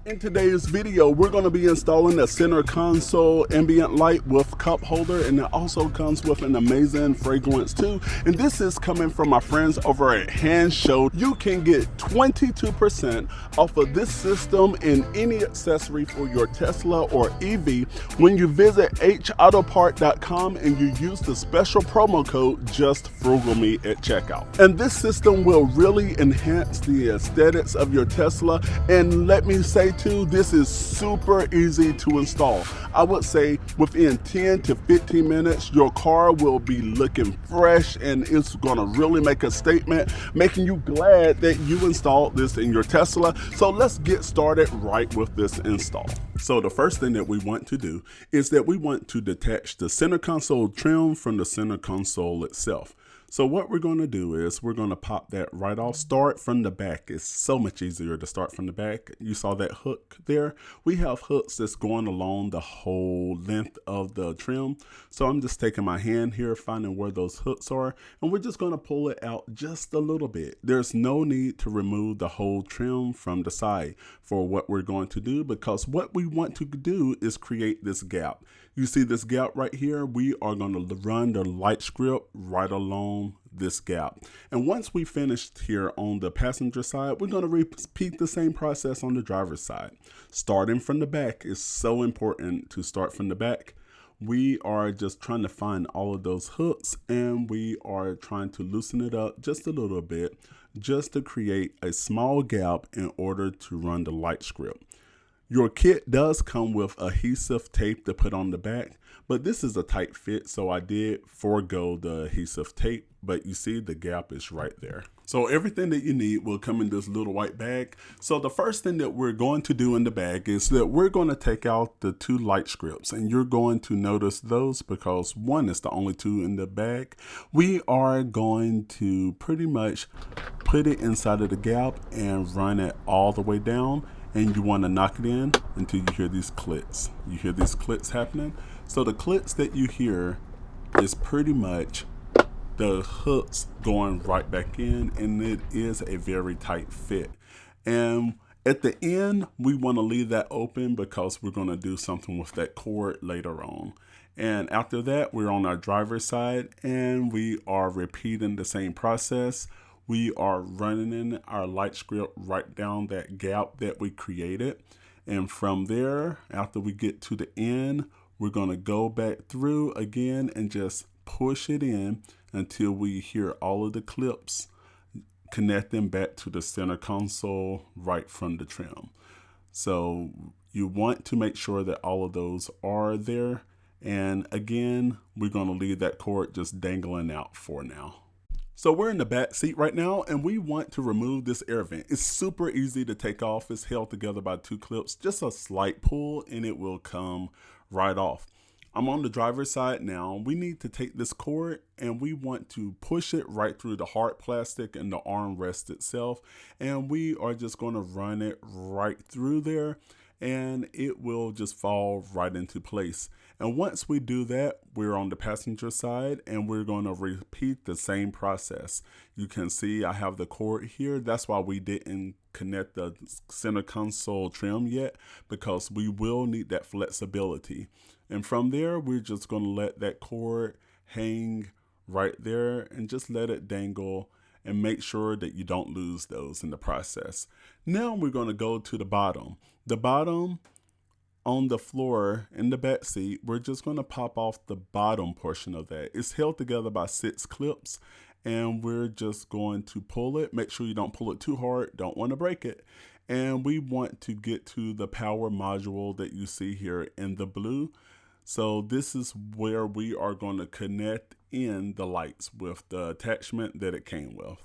In today's video, we're going to be installing a center console ambient light with cup holder, and it also comes with an amazing fragrance too. And this is coming from my friends over at Hand Show. You can get 22% off of this system and any accessory for your Tesla or EV when you visit hautopart.com and you use the special promo code JustFrugalMe at checkout. And this system will really enhance the aesthetics of your Tesla, and let me say too, this is super easy to install. I would say within 10 to 15 minutes, your car will be looking fresh and it's gonna really make a statement, making you glad that you installed this in your Tesla. So let's get started right with this install. So the first thing that we want to do is that we want to detach the center console trim from the center console itself. So what we're going to do is we're going to pop that right off. Start from the back. It's so much easier to start from the back. You saw that hook there. We have hooks that's going along the whole length of the trim. So I'm just taking my hand here, finding where those hooks are, and we're just going to pull it out just a little bit. There's no need to remove the whole trim from the side for what we're going to do, because what we want to do is create this gap. You see this gap right here? We are going to run the light script right along this gap. And once we finished here on the passenger side, we're going to repeat the same process on the driver's side. Starting from the back is so important to start from the back. We are just trying to find all of those hooks, and we are trying to loosen it up just a little bit, just to create a small gap in order to run the light script. Your kit does come with adhesive tape to put on the back, but this is a tight fit, so I did forego the adhesive tape, but you see the gap is right there. So everything that you need will come in this little white bag. So the first thing that we're going to do in the bag is that we're going to take out the two light scripts, and you're going to notice those because one is the only two in the bag. We are going to pretty much put it inside of the gap and run it all the way down. And you want to knock it in until you hear these clicks. You hear these clicks happening. So the clicks that you hear is pretty much the hooks going right back in, and it is a very tight fit. And at the end, we want to leave that open because we're going to do something with that cord later on. And after that, we're on our driver's side and we are repeating the same process. We are running in our light script right down that gap that we created. And from there, after we get to the end, we're going to go back through again and just push it in until we hear all of the clips connecting back to the center console right from the trim. So you want to make sure that all of those are there. And again, we're going to leave that cord just dangling out for now. So we're in the back seat right now, and we want to remove this air vent. It's super easy to take off. It's held together by two clips, just a slight pull and it will come right off. I'm on the driver's side now. We need to take this cord and we want to push it right through the hard plastic and the armrest itself. And we are just going to run it right through there, and it will just fall right into place. And once we do that, we're on the passenger side and we're going to repeat the same process. You can see I have the cord here. That's why we didn't connect the center console trim yet, because we will need that flexibility. And from there, we're just going to let that cord hang right there and just let it dangle, and make sure that you don't lose those in the process. Now we're going to go to the bottom. The bottom on the floor in the back seat, we're just going to pop off the bottom portion of that. It's held together by 6 clips, and we're just going to pull it. Make sure you don't pull it too hard. Don't want to break it. And we want to get to the power module that you see here in the blue. So this is where we are going to connect in the lights with the attachment that it came with.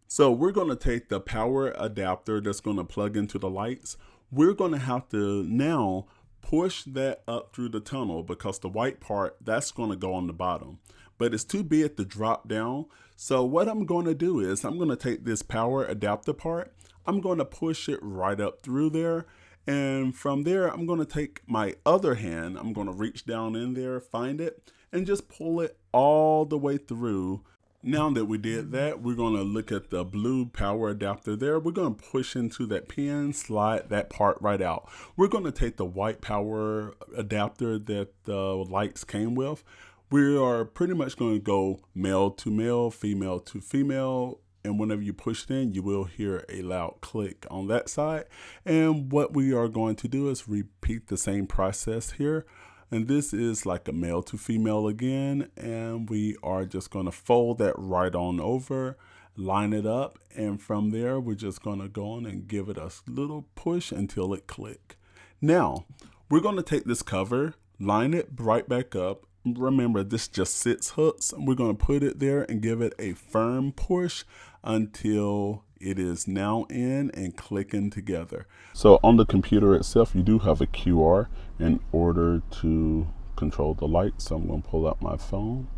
So we're going to take the power adapter that's going to plug into the lights. We're going to have to now push that up through the tunnel, because the white part, that's going to go on the bottom, but it's too big to drop down. So what I'm going to do is I'm going to take this power adapter part, I'm going to push it right up through there, and from there I'm going to take my other hand, I'm going to reach down in there, find it, and just pull it all the way through Now that we did that, we're going to look at the blue power adapter there. We're going to push into that pin, slide that part right out. We're going to take the white power adapter that the lights came with. We are pretty much going to go male to male, female to female. And whenever you push it in, you will hear a loud click on that side. And what we are going to do is repeat the same process here. And this is like a male to female again, and we are just going to fold that right on over, line it up, and from there we're just going to go on and give it a little push until it click. Now we're going to take this cover, line it right back up. Remember, this just sits hooks, and we're going to put it there and give it a firm push until it is now in and clicking together. So on the computer itself, you do have a QR in order to control the light. So I'm going to pull out my phone,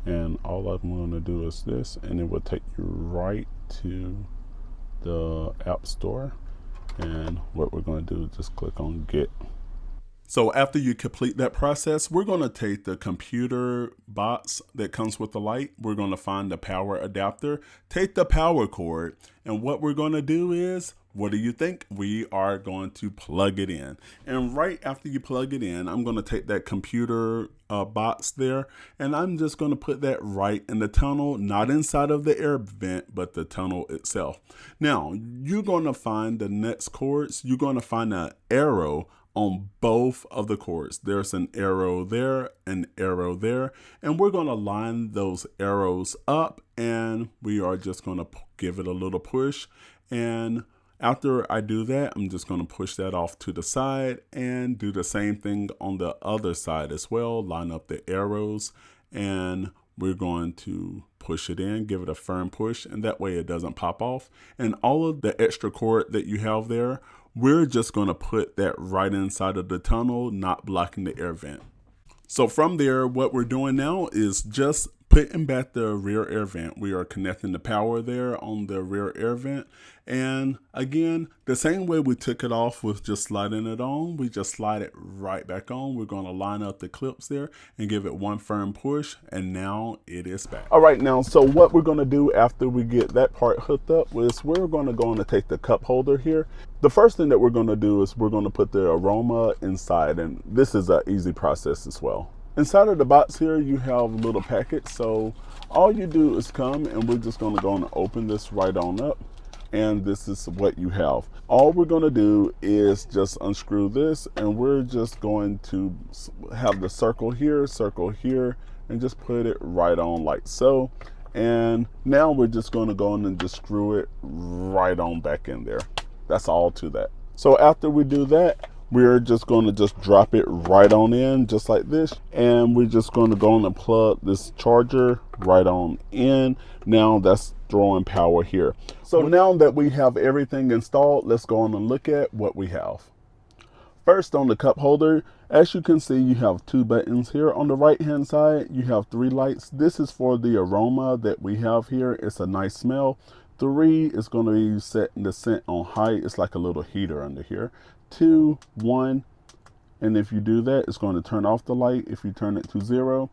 and all I'm going to do is this, and it will take you right to the App Store. And what we're going to do is just click on Get. So after you complete that process, we're going to take the computer box that comes with the light. We're going to find the power adapter, take the power cord, and what we're going to do is, what do you think? We are going to plug it in. And right after you plug it in, I'm going to take that computer box there, and I'm just going to put that right in the tunnel, not inside of the air vent, but the tunnel itself. Now, you're going to find the next cords. You're going to find an arrow on both of the cords. There's an arrow there, an arrow there, and we're going to line those arrows up, and we are just going to give it a little push. And after I do that, I'm just going to push that off to the side and do the same thing on the other side as well. Line up the arrows, and we're going to push it in, give it a firm push, and that way it doesn't pop off. And all of the extra cord that you have there, we're just going to put that right inside of the tunnel, not blocking the air vent. So from there, what we're doing now is just putting back the rear air vent. We are connecting the power there on the rear air vent. And again, the same way we took it off with just sliding it on, we just slide it right back on. We're going to line up the clips there and give it one firm push, and now it is back. All right, now, so what we're going to do after we get that part hooked up is we're going to go on and take the cup holder here. The first thing that we're going to do is we're going to put the aroma inside, and this is an easy process as well. Inside of the box here, you have a little packet. So all you do is come, and we're just going to go and open this right on up. And this is what you have. All we're going to do is just unscrew this, and we're just going to have the circle here, and just put it right on like so. And now we're just going to go in and just screw it right on back in there. That's all to that. So after we do that, we're just going to just drop it right on in just like this, and we're just going to go on and plug this charger right on in. Now that's throwing power here. So now that we have everything installed, let's go on and look at what we have. First, on the cup holder, as you can see, you have two buttons here. On the right hand side, you have 3 lights. This is for the aroma that we have here. It's a nice smell. 3 is going to be setting the scent on high. It's like a little heater under here. 2, 1, and if you do that, it's going to turn off the light if you turn it to 0.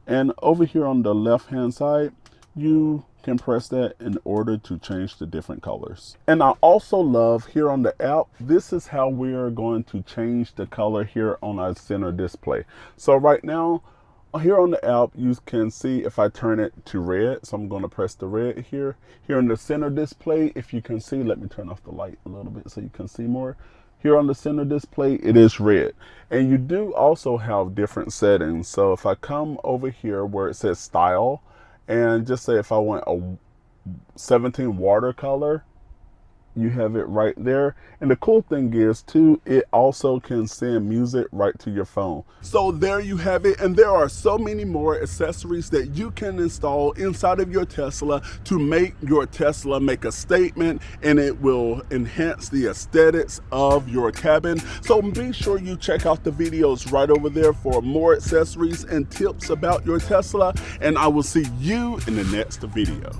And over here on the left hand side, you can press that in order to change the different colors. And I also love here on the app, this is how we are going to change the color here on our center display. So right now, here on the app, you can see if I turn it to red. So I'm going to press the red here. Here in the center display, if you can see, let me turn off the light a little bit so you can see more. Here on the center display, it is red. And you do also have different settings. So if I come over here where it says style, and just say if I want a 17 watercolor, you have it right there. And the cool thing is too, it also can send music right to your phone. So there you have it, and there are so many more accessories that you can install inside of your Tesla to make your Tesla make a statement, and it will enhance the aesthetics of your cabin. So be sure you check out the videos right over there for more accessories and tips about your Tesla, and I will see you in the next video.